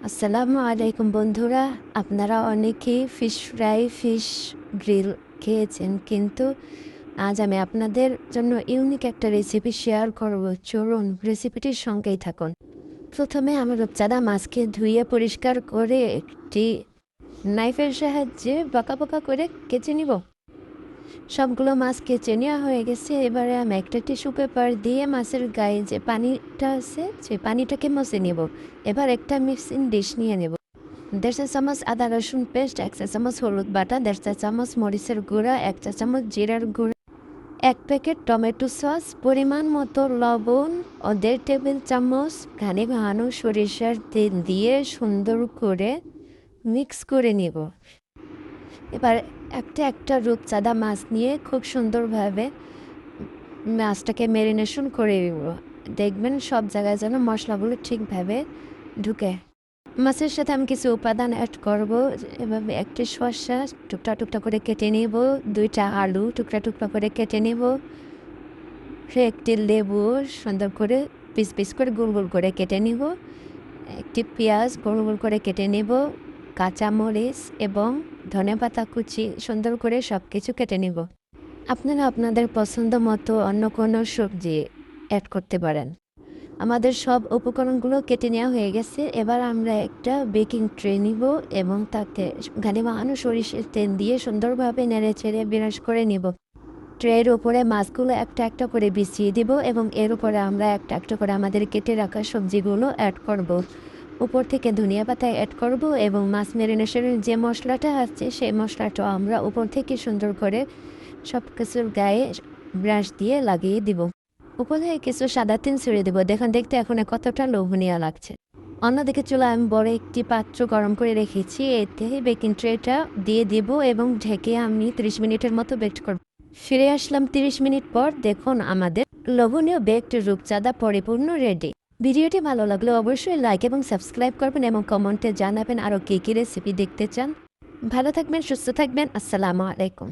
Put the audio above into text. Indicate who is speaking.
Speaker 1: আসসালামু আলাইকুম বন্ধুরা। আপনারা অনেকেই ফিশ ফ্রাই, ফিশ গ্রিল খেয়েছেন, কিন্তু আজ আমি আপনাদের জন্য ইউনিক একটা রেসিপি শেয়ার করব। চলুন রেসিপিটির সঙ্গেই থাকুন। প্রথমে আমি রূপচাঁদা মাছকে ধুয়ে পরিষ্কার করে একটি নাইফের সাহায্যে বাঁকা বাঁকা করে কেচে নিব। সবগুলো মাছ কেচে নেওয়া হয়ে গেছে। এবারে আমি একটা টিস্যু পেপার দিয়ে মাছের গায়ে যে পানিটা আছে সেই পানিটাকে মুছে নেব। এবার একটা মিক্সিং ডিশ নিয়ে নেব। 1.5 চা চামচ আদা রসুন পেস্ট, 1 চা চামচ হলুদ বাটা, 1.5 চা চামচ মরিচের গুঁড়া, 1 চা চামচ জিরার গুঁড়া, 1 প্যাকেট টমেটো সস, পরিমাণ মতো লবণ ও 1.5 টেবিল চামচ ঘানি ঘানো সরিষার তেল দিয়ে সুন্দর করে মিক্স করে নেব। এবার একটা একটা রূপচাঁদা মাছ নিয়ে খুব সুন্দরভাবে মাছটাকে ম্যারিনেশন করে নেব। দেখবেন সব জায়গায় যেন মশলাগুলো ঠিকভাবে ঢুকে। মাছের সাথে আমি কিছু উপাদান অ্যাড করব। এভাবে একটি শসা টুকরা টুকরা করে কেটে নেব, 2টা আলু টুকরা টুকরা করে কেটে নেব, একটি লেবু সুন্দর করে পিস পিস করে গোল গোল করে কেটে নেব, একটি পেঁয়াজ গোল গোল করে কেটে নেব, কাঁচামরিচ এবং ধনেপাতা কুচি সুন্দর করে সব কিছু কেটে নেব। আপনারা আপনাদের পছন্দ মতো অন্য কোনো সবজি অ্যাড করতে পারেন। আমাদের সব উপকরণগুলো কেটে নেওয়া হয়ে গেছে। এবার আমরা একটা বেকিং ট্রে নিব এবং তাতে ঘানি মাখানো সরিষার তেল দিয়ে সুন্দরভাবে নেড়ে চেড়ে বিরাজ করে নিব। ট্রের উপরে মাছগুলো একটা একটা করে বিছিয়ে দিব এবং এর উপরে আমরা একটা একটা করে আমাদের কেটে রাখা সবজিগুলো অ্যাড করব। উপর থেকে ধনিয়া পাতা অ্যাড করব এবং মাছ ম্যারিনেশনের যে মশলাটা আছে সেই মশলাটা আমরা উপর থেকে সুন্দর করে সব কিছুর গায়ে ব্রাশ দিয়ে লাগিয়ে দিব। উপরে কিছু সাদা তেল ছড়িয়ে দেবো। দেখতে এখন কতটা লোভনীয় লাগছে। অন্যদিকে চুলায় আমি বড় একটি পাত্র গরম করে রেখেছি। এতে বেকিং ট্রেটা দিয়ে দেব এবং ঢেকে আমি 30 মিনিটের মতো বেক করব। ফিরে আসলাম 30 মিনিট পর। দেখুন আমাদের লোভনীয় বেকড রূপচাঁদা পরিপূর্ণ রেডি। ভিডিওটি ভালো লাগলে অবশ্যই লাইক এবং সাবস্ক্রাইব করবেন এবং কমেন্টে জানাবেন আরও কী কী রেসিপি দেখতে চান। ভালো থাকবেন, সুস্থ থাকবেন। আসসালামু আলাইকুম।